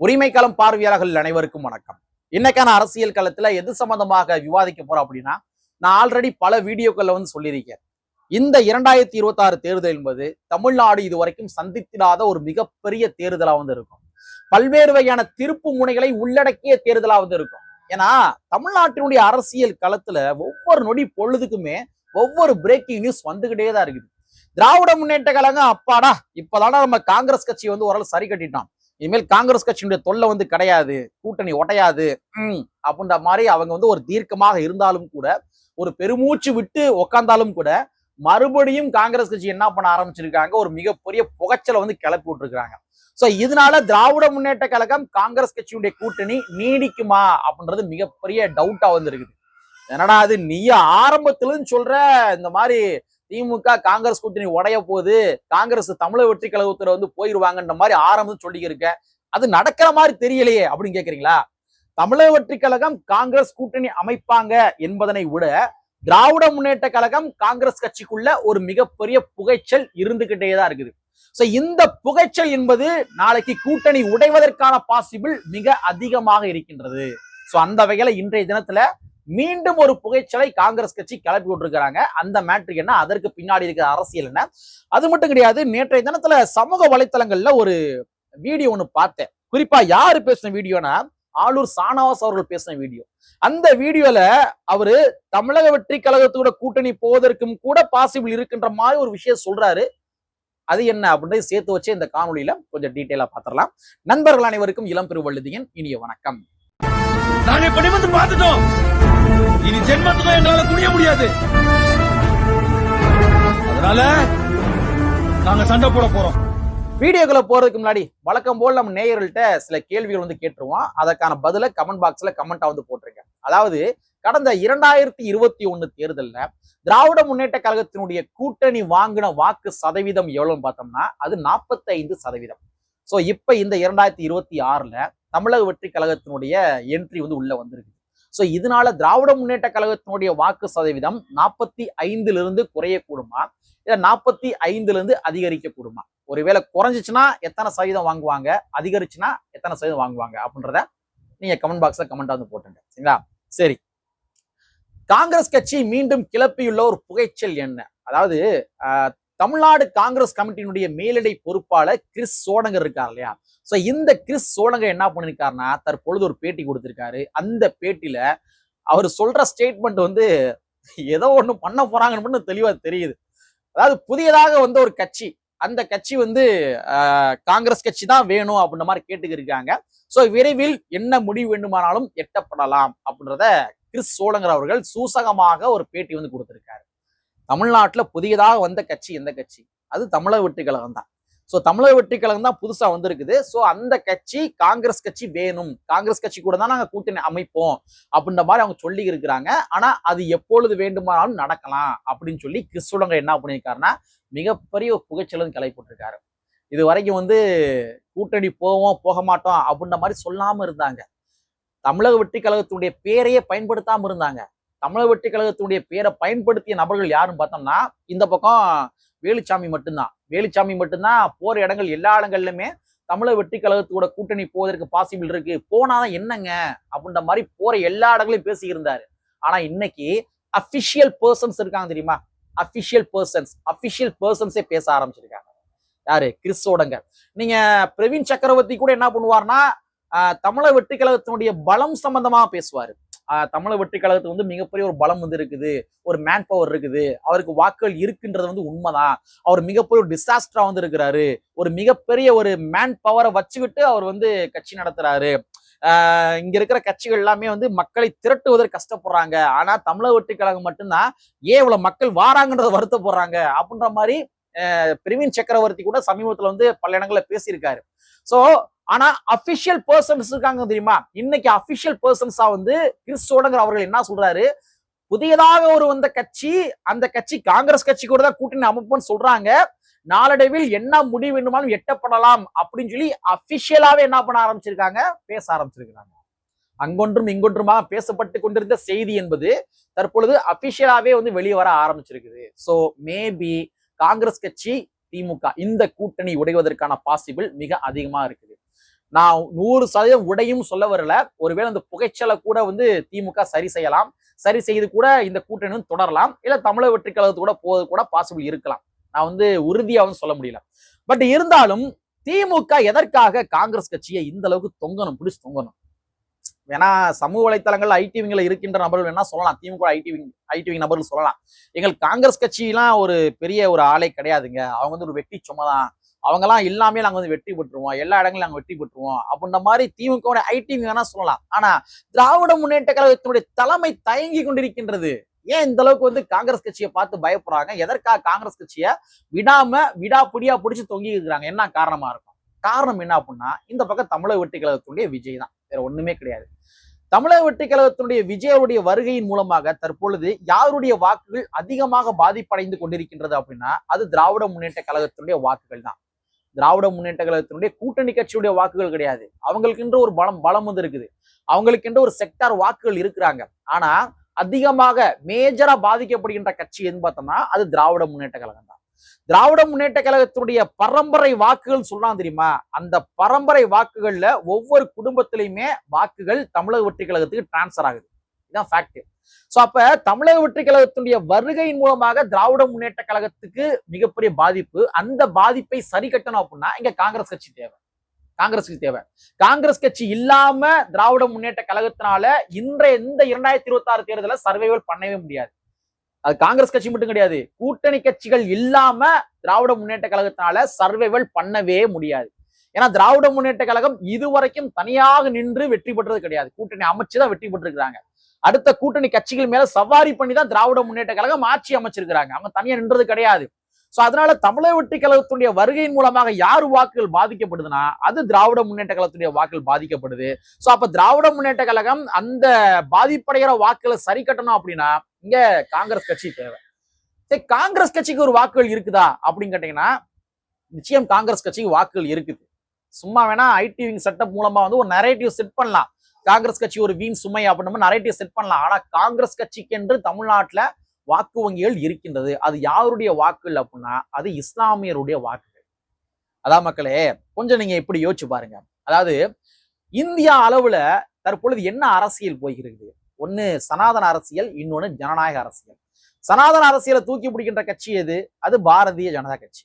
உரிமை களம் பார்வையாளர்கள் அனைவருக்கும் வணக்கம். இன்னைக்கான அரசியல் களத்துல எது சம்பந்தமாக விவாதிக்க போறோம் அப்படின்னா, நான் ஆல்ரெடி பல வீடியோக்கள்ல சொல்லியிருக்கேன். இந்த 2026 தேர்தல் என்பது தமிழ்நாடு இதுவரைக்கும் சந்தித்திடாத ஒரு மிகப்பெரிய தேர்தலா இருக்கும். பல்வேறு வகையான திருப்பு முனைகளை உள்ளடக்கிய தேர்தலா இருக்கும். ஏன்னா தமிழ்நாட்டினுடைய அரசியல் களத்துல ஒவ்வொரு நொடி பொழுதுக்குமே ஒவ்வொரு பிரேக்கிங் நியூஸ் வந்துகிட்டே தான் இருக்குது. திராவிட முன்னேற்ற கழகம் அப்பாடா இப்பதான நம்ம காங்கிரஸ் கட்சி ஓரளவு சரி கட்டிட்டான், இனிமேல் காங்கிரஸ் கட்சியினுடைய தொல்லை கிடையாது, கூட்டணி ஒட்டையாது அப்படின்ற மாதிரி அவங்க ஒரு தீர்க்கமாக இருந்தாலும் கூட, ஒரு பெருமூச்சு விட்டு உக்காந்தாலும் கூட, மறுபடியும் காங்கிரஸ் கட்சி என்ன பண்ண ஆரம்பிச்சிருக்காங்க, ஒரு மிகப்பெரிய புகைச்சலை கிளப்பி விட்டுருக்காங்க. சோ இதனால திராவிட முன்னேற்ற கழகம் காங்கிரஸ் கட்சியுடைய கூட்டணி நீடிக்குமா அப்படின்றது மிகப்பெரிய டவுட்டா இருக்குது. என்னடா அது நீ ஆரம்பத்துல சொல்ற இந்த மாதிரி திமுக காங்கிரஸ் கூட்டணி உடைய போது, காங்கிரஸ் தமிழக வெற்றி கழகத்துல போயிருவாங்கன்ற மாதிரி ஆரம்பம் சொல்லி இருக்க, அது நடக்கிற மாதிரி தெரியலையே அப்படின்னு கேக்குறீங்களா? தமிழக வெற்றி கழகம் காங்கிரஸ் கூட்டணி அமைப்பாங்க என்பதனை விட திராவிட முன்னேற்ற கழகம் காங்கிரஸ் கட்சிக்குள்ள ஒரு மிகப்பெரிய புகைச்சல் இருந்துகிட்டே தான் இருக்குது. சோ இந்த புகைச்சல் என்பது நாளைக்கு கூட்டணி உடைவதற்கான பாசிபிள் மிக அதிகமாக இருக்கின்றது. சோ அந்த வகையில இன்றைய தினத்துல மீண்டும் ஒரு புகைச்சலை காங்கிரஸ் கட்சி கிளப்பி விட்டுருக்காங்க. அந்த மேட்ரிக் என்ன, அதற்கு பின்னாடி இருக்கிற அரசியல் என்ன, அது மட்டும் கிடையாது. நேற்றைய தினத்துல சமூக வலைத்தளங்கள்ல ஒரு வீடியோ பார்த்தேன். குறிப்பா யாரு பேசின வீடியோனா, ஆளூர் சானவாஸ் அவர்கள் பேசின வீடியோ. அந்த வீடியோல அவரு தமிழக வெற்றி கழகத்தோட கூட்டணி போவதற்கும் கூட பாசிபிள் இருக்கின்ற மாதிரி ஒரு விஷயம் சொல்றாரு. அது என்ன அப்படின்றத சேர்த்து வச்சு இந்த காணொலியில கொஞ்சம் டீட்டெயிலா பாத்திரலாம். நண்பர்கள் அனைவருக்கும் இளம் பெருவள்ளுதியின் இனிய வணக்கம். நாங்க இப்படி பார்த்துட்டோம், இனி ஜென்மத்துக்கும் எங்களால குனிய முடியாது. அதனால நாங்க சண்டை போட போறோம். வீடியோக்குள்ள போறதுக்கு முன்னாடி வழக்கம் போல் நம்ம நேயர்கள்ட்ட சில கேள்விகள் கேட்டுருவோம். அதற்கான பதில கமெண்ட் பாக்ஸ்ல கமெண்டா போட்டிருக்கேன். அதாவது கடந்த 2021 தேர்தல்ல திராவிட முன்னேற்ற கழகத்தினுடைய கூட்டணி வாங்கின வாக்கு சதவீதம் எவ்வளவுன்னு பார்த்தோம்னா அது 45%. சோ இப்ப இந்த 2026ல தமிழக வெற்றி கழகத்தினுடைய என்ட்ரி உள்ள வந்திருக்கு. சோ இதனால திராவிட முன்னேற்ற கழகத்தினுடைய வாக்கு சதவீதம் 45 குறையக்கூடுமா, இல்ல 45 அதிகரிக்க கூடுமா? ஒருவேளை குறைஞ்சிச்சுன்னா எத்தனை சதவீதம் வாங்குவாங்க, அதிகரிச்சுன்னா எத்தனை சதவீதம் வாங்குவாங்க அப்படின்றத நீங்க கமெண்ட் பாக்ஸ்ல கமெண்டா போட்டுங்க. சரிங்களா? சரி, காங்கிரஸ் கட்சி மீண்டும் கிளப்பியுள்ள ஒரு புகைச்சல் என்ன? அதாவது தமிழ்நாடு காங்கிரஸ் கமிட்டியினுடைய மேலிடை பொறுப்பாளர் கிறிஸ் சோடங்கர் இருக்கார் இல்லையா? சோ இந்த கிறிஸ் சோடங்கர் என்ன பண்ணிருக்காருன்னா, தற்பொழுது ஒரு பேட்டி கொடுத்திருக்காரு. அந்த பேட்டியில அவர் சொல்ற ஸ்டேட்மெண்ட் ஏதோ ஒண்ணு பண்ண போறாங்கன்னு தெளிவா தெரியுது. அதாவது புதியதாக ஒரு கட்சி, அந்த கட்சி காங்கிரஸ் கட்சி தான் வேணும் அப்படின்ற மாதிரி கேட்டுக்கிருக்காங்க. சோ விரைவில் என்ன முடிவு வேண்டுமானாலும் எட்டப்படலாம் அப்படின்றத கிறிஸ் சோடங்கர் அவர்கள் சூசகமாக ஒரு பேட்டி கொடுத்திருக்காரு. தமிழ்நாட்டுல புதியதாக வந்த கட்சி எந்த கட்சி? அது தமிழக வெற்றி கழகம் தான். சோ தமிழக வெற்றி கழகம் தான் புதுசா வந்திருக்குது. சோ அந்த கட்சி காங்கிரஸ் கட்சி வேணும், காங்கிரஸ் கட்சி கூட தான் நாங்க கூட்டணி அமைப்போம் அப்படின்ற மாதிரி அவங்க சொல்லி இருக்கிறாங்க. ஆனா அது எப்பொழுது வேண்டுமானாலும் நடக்கலாம் அப்படின்னு சொல்லி கிறிஸ் சோடங்கர் என்ன பண்ணியிருக்காருன்னா மிகப்பெரிய ஒரு புகைச்சலும் கிளப்பிட்டிருக்காரு. இது வரைக்கும் கூட்டணி போவோம் போக மாட்டோம் அப்படின்ற மாதிரி சொல்லாம இருந்தாங்க. தமிழக வெற்றி கழகத்துடைய பேரையே பயன்படுத்தாம இருந்தாங்க. தமிழக வெற்றி கழகத்துடைய பேரை பயன்படுத்திய நபர்கள் யாருன்னு பார்த்தோம்னா இந்த பக்கம் வேலுச்சாமி மட்டும்தான். வேலுச்சாமி மட்டும்தான் போற இடங்கள் எல்லா இடங்கள்லுமே தமிழக வெற்றி கழகத்தோட கூட்டணி போவதற்கு பாசிபிள் இருக்கு, போனாதான் என்னங்க அப்படின்ற மாதிரி போற எல்லா இடங்களையும் பேசி இருந்தாரு. ஆனா இன்னைக்கு அபிஷியல் பர்சன்ஸ் இருக்காங்க தெரியுமா, அபிஷியல் பர்சன்ஸே பேச ஆரம்பிச்சிருக்காங்க. யாரு? கிறிஸ் சோடங்கர். நீங்க பிரவீன் சக்கரவர்த்தி கூட என்ன பண்ணுவார்னா தமிழக வெற்றி கழகத்தினுடைய பலம் சம்பந்தமா பேசுவாரு. தமிழக வெற்றி கழகத்துக்கு மிகப்பெரிய ஒரு பலம் இருக்குது, ஒரு மேன் பவர் இருக்குது, அவருக்கு வாக்குகள் இருக்குன்றது உண்மைதான். அவர் மிகப்பெரிய ஒரு டிசாஸ்டரா இருக்கிறாரு, ஒரு மிகப்பெரிய ஒரு மேன் பவரை வச்சுக்கிட்டு அவர் கட்சி நடத்துறாரு. இங்க இருக்கிற கட்சிகள் எல்லாமே மக்களை திரட்டுவதற்கு கஷ்டப்படுறாங்க, ஆனா தமிழக வெற்றி கழகம் மட்டும்தான் ஏன் இவ்வளவு மக்கள் வாராங்கன்றத வருத்தப்படுறாங்க அப்படின்ற மாதிரி பிரவீன் சக்கரவர்த்தி கூட சமீபத்துல பல இடங்கள்ல பேசியிருக்காரு. சோ ஆனா அபிஷியல் பர்சன்ஸ் இருக்காங்க தெரியுமா, இன்னைக்கு அபிஷியல் பர்சன்ஸா கிறிஸ் சோடங்கர் அவர்கள் என்ன சொல்றாரு, புதியதாக ஒரு வந்த கட்சி, அந்த கட்சி காங்கிரஸ் கட்சி கூட தான் கூட்டணி அமைப்புன்னு சொல்றாங்க, நாளடைவில் என்ன முடிவு வேண்டுமாலும் எட்டப்படலாம் அப்படின்னு சொல்லி அபிஷியலாவே என்ன பண்ண ஆரம்பிச்சிருக்காங்க, பேச ஆரம்பிச்சிருக்காங்க. அங்கொன்றும் இங்கொன்றுமாக பேசப்பட்டு கொண்டிருந்த செய்தி என்பது தற்பொழுது அபிஷியலாவே வெளியே வர ஆரம்பிச்சிருக்குது. சோ மேபி காங்கிரஸ் கட்சி திமுக இந்த கூட்டணி உடைவதற்கான பாசிபிள் மிக அதிகமா இருக்குது. நான் 100% உடையும் சொல்ல வரல. ஒருவேளை அந்த புகைச்சலை கூட வந்து திமுக சரி செய்யலாம். சரி செய்து கூட இந்த கூட்டணி தொடரலாம். இல்ல தமிழக வெற்றி கழகத்து கூட போவது கூட பாசிபிள் இருக்கலாம். நான் வந்து உறுதியாவும் சொல்ல முடியல. பட் இருந்தாலும் திமுக எதற்காக காங்கிரஸ் கட்சியை இந்த அளவுக்கு தொங்கணும், பிடிச்சு தொங்கணும்? வேணா சமூக வலைத்தளங்கள் ஐடிவிங்ல இருக்கின்ற நபர்கள் வேணா சொல்லலாம். திமுக ஐடிவிங் நபர்கள் சொல்லலாம். எங்கள் காங்கிரஸ் கட்சியெல்லாம் ஒரு பெரிய ஒரு ஆளே கிடையாதுங்க. அவங்க வந்து ஒரு வெட்டி சும்மாதான். அவங்கெல்லாம் எல்லாமே நாங்க வந்து வெற்றி பெற்றுருவோம். எல்லா இடங்களும் நாங்க வெற்றி பெற்றுருவோம் அப்படின்ற மாதிரி திமுக ஐடிவிங் வேணா சொல்லலாம். ஆனா திராவிட முன்னேற்ற கழகத்தினுடைய தலைமை தயங்கி கொண்டிருக்கின்றது. ஏன் இந்த அளவுக்கு வந்து காங்கிரஸ் கட்சியை பார்த்து பயப்படுறாங்க? எதற்காக காங்கிரஸ் கட்சியை விடாப்பிடியா பிடிச்சு தொங்கி இருக்கிறாங்க? என்ன காரணமா இருக்கும்? காரணம் என்ன அப்படின்னா, இந்த பக்கம் தமிழக வெற்றி கழகத்தினுடைய விஜய் தான், வேற ஒண்ணுமே கிடையாது. தமிழக வெற்றி கழகத்தினுடைய விஜயுடைய வருகையின் மூலமாக தற்பொழுது யாருடைய வாக்குகள் அதிகமாக பாதிப்படைந்து கொண்டிருக்கின்றது அப்படின்னா, அது திராவிட முன்னேற்ற கழகத்தினுடைய வாக்குகள் தான். திராவிட முன்னேற்ற கழகத்தினுடைய கூட்டணி கட்சியுடைய வாக்குகள் கிடையாது. அவங்களுக்கென்று ஒரு பலம் வந்து இருக்குது. அவங்களுக்கென்று ஒரு செக்டார் வாக்குகள் இருக்கிறாங்க. ஆனா அதிகமாக மேஜரா பாதிக்கப்படுகின்ற கட்சி எதுன்னு பார்த்தோம்னா அது திராவிட முன்னேற்ற கழகம் தான். திராவிட முன்னேற்ற கழகத்தினுடைய பரம்பரை வாக்குகள் சொல்லலாம் தெரியுமா? அந்த பரம்பரை வாக்குகள்ல ஒவ்வொரு குடும்பத்திலையுமே வாக்குகள் தமிழக வெற்றி கழகத்துக்கு டிரான்ஸ்பர் ஆகுது. இதுதான் ஃபேக்ட். சோ அப்ப தமிழக வெற்றி கழகத்தினுடைய வருகையின் மூலமாக திராவிட முன்னேற்ற கழகத்துக்கு மிகப்பெரிய பாதிப்பு. அந்த பாதிப்பை சரி கட்டணும் அப்படின்னா இங்க காங்கிரஸ் கட்சி தேவை. காங்கிரஸ் கட்சி இல்லாம திராவிட முன்னேற்ற கழகத்தினால இந்த 2026 தேர்தலை சர்வைவல் பண்ணவே முடியாது. அது காங்கிரஸ் கட்சி மட்டும் கிடையாது, கூட்டணி கட்சிகள் இல்லாம திராவிட முன்னேற்ற கழகத்தினால சர்வைவல் பண்ணவே முடியாது. ஏன்னா திராவிட முன்னேற்ற கழகம் இதுவரைக்கும் தனியாக நின்று வெற்றி பெற்றது கிடையாது. கூட்டணி அமைச்சுதான் வெற்றி பெற்றிருக்கிறாங்க. அடுத்த கூட்டணி கட்சிகள் மேல சவாரி பண்ணி தான் திராவிட முன்னேற்ற கழகம் ஆட்சி அமைச்சிருக்கிறாங்க. அவங்க தனியா நின்றது கிடையாது. சோ அதனால தமிழக வெற்றி கழகத்துடைய வருகையின் மூலமாக யார் வாக்குகள் பாதிக்கப்படுதுன்னா அது திராவிட முன்னேற்ற கழகத்துடைய வாக்குகள் பாதிக்கப்படுது. சோ அப்ப திராவிட முன்னேற்ற கழகம் அந்த பாதிப்படைகிற வாக்குகளை சரி கட்டணும் அப்படின்னா இங்க காங்கிரஸ் கட்சி தேவை. சரி, காங்கிரஸ் கட்சிக்கு ஒரு வாக்குகள் இருக்குதா அப்படின்னு கேட்டீங்கன்னா நிச்சயம் காங்கிரஸ் கட்சிக்கு வாக்குகள் இருக்குது. சும்மா வேணா ஐடிவிங் செட்டப் மூலமா வந்து ஒரு நரேட்டிவ் செட் பண்ணலாம். காங்கிரஸ் கட்சி ஒரு வீண் சுமை அப்படின்னு நரேட்டிவ் செட் பண்ணலாம். ஆனா காங்கிரஸ் கட்சிக்கு என்று தமிழ்நாட்டுல வாக்கு வங்கிகள் இருக்கின்றது. அது யாருடைய வாக்குகள் அப்படின்னா அது இஸ்லாமியருடைய வாக்குகள். அதான் மக்களே, கொஞ்சம் நீங்க இப்படி யோசிச்சு பாருங்க. அதாவது இந்தியா அளவுல தற்பொழுது என்ன அரசியல் போகிறது? ஒண்ணு சனாதன அரசியல், இன்னொன்னு ஜனநாயக அரசியல். சனாதன அரசியலை தூக்கி பிடிக்கின்ற கட்சி எது? அது பாரதிய ஜனதா கட்சி.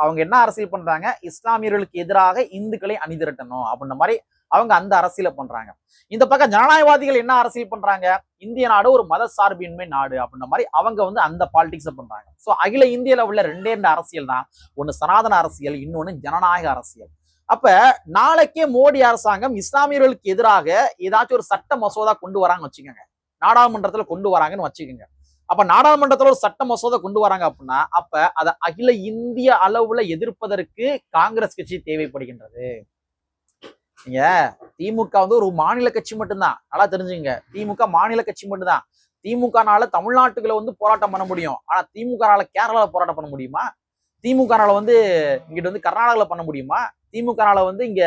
அவங்க என்ன அரசியல் பண்றாங்க? இஸ்லாமியர்களுக்கு எதிராக இந்துக்களை அணிதிரட்டணும் அப்படின்ற மாதிரி அவங்க அந்த அரசியலை பண்றாங்க. இந்த பக்கம் ஜனநாயகவாதிகள் என்ன அரசியல் பண்றாங்க? இந்திய நாடு ஒரு மத சார்பின்மை நாடு அப்படின்ற மாதிரி அவங்க வந்து அந்த பாலிடிக்ஸ் பண்றாங்க. சோ அகில இந்திய லெவல்ல ரெண்டே அரசியல் தான். ஒன்னு சனாதன அரசியல், இன்னொன்னு ஜனநாயக அரசியல். அப்ப நாளைக்கே மோடி அரசாங்கம் இஸ்லாமியர்களுக்கு எதிராக ஏதாச்சும் ஒரு சட்ட மசோதா கொண்டு வராங்கன்னு வச்சுக்கோங்க, நாடாளுமன்றத்துல கொண்டு வராங்கன்னு வச்சுக்கோங்க. அப்ப நாடாளுமன்றத்துல ஒரு சட்ட மசோதா கொண்டு வராங்க அப்படின்னா அப்ப அதை அகில இந்திய அளவுல எதிர்ப்பதற்கு காங்கிரஸ் கட்சி தேவைப்படுகின்றது. நீங்க திமுக வந்து ஒரு மாநில கட்சி மட்டும்தான், நல்லா தெரிஞ்சுங்க. திமுக மாநில கட்சி மட்டும்தான். திமுகனால தமிழ்நாட்டுக்குள்ள வந்து போராட்டம் பண்ண முடியும். ஆனா திமுகனால கேரளால போராட்டம் பண்ண முடியுமா? திமுகனால வந்து இங்கிட்ட வந்து கர்நாடகால பண்ண முடியுமா? திமுகனால வந்து இங்க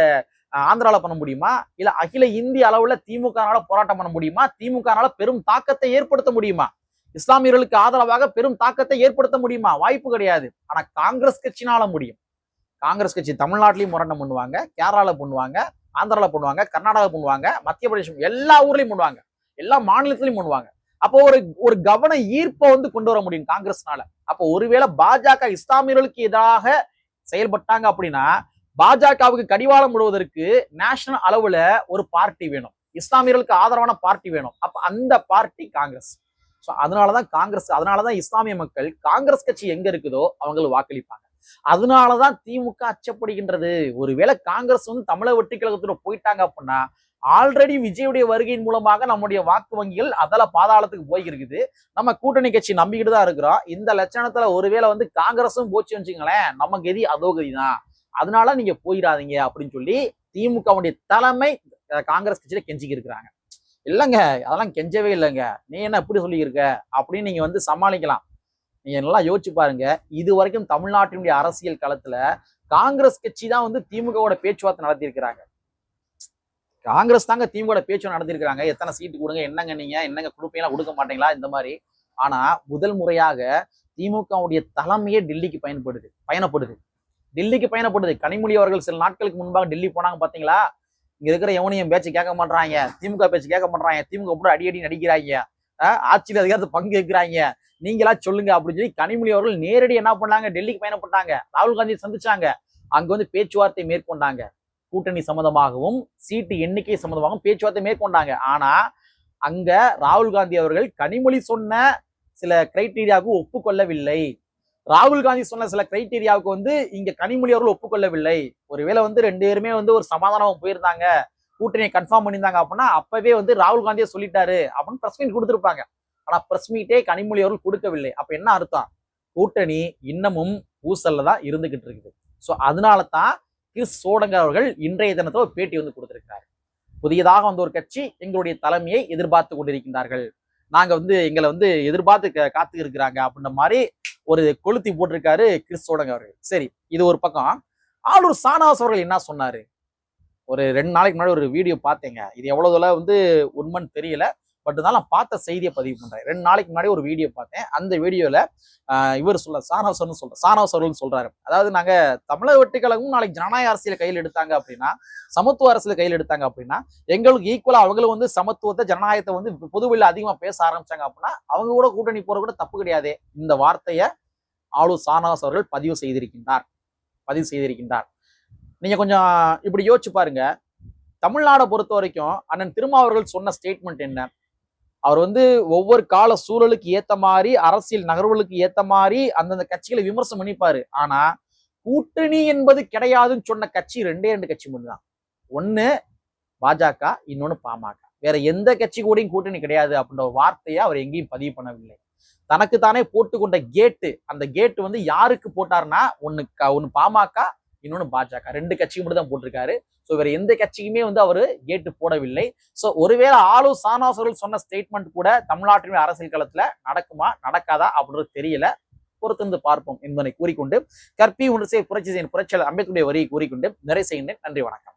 ஆந்திரால பண்ண முடியுமா? இல்ல அகில இந்திய அளவுல திமுகனால போராட்டம் பண்ண முடியுமா? திமுகனால பெரும் தாக்கத்தை ஏற்படுத்த முடியுமா? இஸ்லாமியர்களுக்கு ஆதரவாக பெரும் தாக்கத்தை ஏற்படுத்த முடியுமா? வாய்ப்பு கிடையாது. ஆனா காங்கிரஸ் கட்சினால முடியும். காங்கிரஸ் கட்சி தமிழ்நாட்டிலையும் போராட்டம் பண்ணுவாங்க, கேரளால பண்ணுவாங்க, ஆந்திரால பண்ணுவாங்க, கர்நாடகா பண்ணுவாங்க, மத்திய பிரதேசம் எல்லா ஊர்லயும் பண்ணுவாங்க, எல்லா மாநிலத்திலையும் பண்ணுவாங்க. அப்போ ஒரு கவன ஈர்ப்பை வந்து கொண்டு வர முடியும் காங்கிரஸ்னால. அப்போ ஒருவேளை பாஜக இஸ்லாமியர்களுக்கு எதிராக செயல்பட்டாங்க அப்படின்னா பாஜகவுக்கு கடிவாளம் விடுவதற்கு நேஷனல் அளவுல ஒரு பார்ட்டி வேணும், இஸ்லாமியர்களுக்கு ஆதரவான பார்ட்டி வேணும். அப்ப அந்த பார்ட்டி காங்கிரஸ். அதனாலதான் இஸ்லாமிய மக்கள் காங்கிரஸ் கட்சி எங்க இருக்குதோ அவங்க வாக்களிப்பாங்க. அதனாலதான் திமுக அச்சப்படுகின்றது. ஒருவேளை காங்கிரஸ் வந்து தமிழக வெற்றி கழகத்தோட போயிட்டாங்க அப்படின்னா ஆல்ரெடி விஜயுடைய வருகையின் மூலமாக நம்முடைய வாக்கு வங்கிகள் அதல பாதாளத்துக்கு போயிருக்குது. நம்ம கூட்டணி கட்சி நம்பிக்கிட்டு தான் இருக்கிறோம். இந்த லட்சணத்துல ஒருவேளை வந்து காங்கிரஸும் போச்சு வச்சுங்களேன், நம்ம கதி அதோ கதி தான். அதனால நீங்க போயிடாதீங்க அப்படின்னு சொல்லி திமுகவுடைய தலைமை காங்கிரஸ் கட்சியில கெஞ்சிக்கு இருக்கிறாங்க. இல்லைங்க, அதெல்லாம் கெஞ்சவே இல்லைங்க, நீ என்ன எப்படி சொல்லியிருக்க அப்படின்னு நீங்க வந்து சமாளிக்கலாம். நீங்க நல்லா யோசிச்சு பாருங்க. இது வரைக்கும் தமிழ்நாட்டினுடைய அரசியல் களத்துல காங்கிரஸ் கட்சி தான் வந்து திமுகவோட பேச்சுவார்த்தை நடத்தியிருக்கிறாங்க. காங்கிரஸ் தாங்க திமுக பேச்சு நடத்திருக்கிறாங்க. எத்தனை சீட்டு கொடுங்க, என்னங்க நீங்க என்னங்க கொடுப்பீங்களா கொடுக்க மாட்டீங்களா இந்த மாதிரி. ஆனா முதல் முறையாக திமுகவுடைய தலைமையே டெல்லிக்கு பயணப்படுது. டெல்லிக்கு பயணப்படுது. கனிமொழி அவர்கள் சில நாட்களுக்கு முன்பாக டெல்லி போனாங்க பாத்தீங்களா? இங்க இருக்கிற எவனையும் பேச்சு கேட்க மாட்டாங்க, திமுக பேச்சு கேட்க மாட்டாங்க, திமுக கூட அடி நடிக்கிறாங்க, ஆட்சியில் அதிகாரத்தை பங்கு கேட்கிறாங்க, நீங்களா சொல்லுங்க அப்படின்னு சொல்லி கனிமொழி அவர்கள் நேரடி என்ன பண்ணாங்க, டெல்லிக்கு பயணப்பட்டாங்க. ராகுல் காந்தியை சந்திச்சாங்க. அங்க வந்து பேச்சுவார்த்தை மேற்கொண்டாங்க. கூட்டணி சம்பந்தமாகவும் சீட்டு எண்ணிக்கை சம்பந்தமாகவும் பேச்சுவார்த்தை மேற்கொண்டாங்க. ஆனா அங்க ராகுல் காந்தி அவர்கள் கனிமொழி சொன்ன சில கிரைட்டீரியாவுக்கு ஒப்புக்கொள்ளவில்லை. ராகுல் காந்தி சொன்ன சில கிரைட்டீரியாவுக்கு வந்து இங்க கனிமொழி அவர்கள் ஒப்புக்கொள்ளவில்லை. ஒருவேளை வந்து 2 பேருமே வந்து ஒரு சமாதானம் போயிருந்தாங்க, கூட்டணியை கன்ஃபார்ம் பண்ணியிருந்தாங்க அப்படின்னா அப்பவே வந்து ராகுல் காந்தியே சொல்லிட்டாரு அப்படின்னு பிரஸ் மீட் கொடுத்திருப்பாங்க. ஆனா பிரஸ் மீட்டே கனிமொழி அவர்கள் கொடுக்கவில்லை. அப்ப என்ன அர்த்தம்? கூட்டணி இன்னமும் ஊசல்ல தான் இருந்துகிட்டு இருக்குது. சோ அதனால தான் கிறிஸ் சோடங்கர் அவர்கள் இன்றைய தினத்தை ஒரு பேட்டி வந்து கொடுத்திருக்கிறார். புதியதாக வந்த ஒரு கட்சி எங்களுடைய தலைமையை எதிர்பார்த்து கொண்டிருக்கின்றார்கள், நாங்க வந்து எங்களை வந்து எதிர்பார்த்து காத்து இருக்கிறாங்க அப்படின்ற மாதிரி ஒரு கொளுத்தி போட்டிருக்காரு கிறிஸ் சோடங்கர் அவர்கள். சரி, இது ஒரு பக்கம். ஆளூர் சானவாஸ் அவர்கள் என்ன சொன்னாரு? ஒரு 2 நாளைக்கு முன்னாடி ஒரு வீடியோ பார்த்தேங்க. இது எவ்வளவு தூரம் வந்து உண்மைன்னு தெரியல, பட் இருந்தாலும் நான் பார்த்த செய்தியை பதிவு பண்றேன். 2 நாளைக்கு முன்னாடி ஒரு வீடியோ பார்த்தேன். அந்த வீடியோல இவர் சானவாஸ் அவர்கள் சொல்றாரு, அதாவது நாங்க தமிழக வெற்றி கழகமும் நாளைக்கு ஜனநாயக அரசியல் கையில் எடுத்தாங்க அப்படின்னா, சமத்துவ அரசியல் கையில் எடுத்தாங்க அப்படின்னா, எங்களுக்கு ஈக்குவலா அவங்களும் வந்து சமத்துவத்தை ஜனநாயகத்தை வந்து பொதுவெளியில அதிகமா பேச ஆரம்பிச்சாங்க அப்படின்னா அவங்க கூட கூட்டணி போற கூட தப்பு கிடையாது. இந்த வார்த்தையை ஆளூர் சானவாஸ் அவர்கள் பதிவு செய்திருக்கின்றார். நீங்க கொஞ்சம் இப்படி யோசிச்சு பாருங்க. தமிழ்நாடை பொறுத்த வரைக்கும் அண்ணன் திருமாவர்கள் சொன்ன ஸ்டேட்மெண்ட் என்ன? அவர் வந்து ஒவ்வொரு கால சூழலுக்கு ஏத்த மாதிரி, அரசியல் நகர்வுகளுக்கு ஏத்த மாதிரி அந்தந்த கட்சிகளை விமர்சனம் பண்ணிப்பாரு. ஆனா கூட்டணி என்பது கிடையாதுன்னு சொன்ன கட்சி 2 கட்சி மட்டும் தான். ஒண்ணு பாஜக, இன்னொன்னு பாமக. வேற எந்த கட்சி கூடயும் கூட்டணி கிடையாது அப்படின்ற வார்த்தையை அவர் எங்கேயும் பதிவு பண்ணவில்லை. தனக்கு தானே போட்டுக்கொண்ட கேட்டு, அந்த கேட்டு வந்து யாருக்கு போட்டாருன்னா ஒன்னு பாமக, இன்னொன்னு பாஜக. 2 கட்சிக்கு மட்டும் தான் போட்டிருக்காரு. சோ வேற எந்த கட்சிக்குமே வந்து அவரு கேட்டு போடவில்லை. சோ ஒருவேளை ஆளூர் சானவாஸ் அவர்கள் சொன்ன ஸ்டேட்மெண்ட் கூட தமிழ்நாட்டின் அரசியல் களத்துல நடக்குமா நடக்காதா அப்படின்றது தெரியல. பொறுத்திருந்து பார்ப்போம் என்பதை கூறிக்கொண்டு, கற்பி ஒன்று புரட்சி செய்யும் புரட்சியாளர் அம்பேத்கருடைய வரியை கூறிக்கொண்டு நிறைவு செய்கின்றேன். நன்றி, வணக்கம்.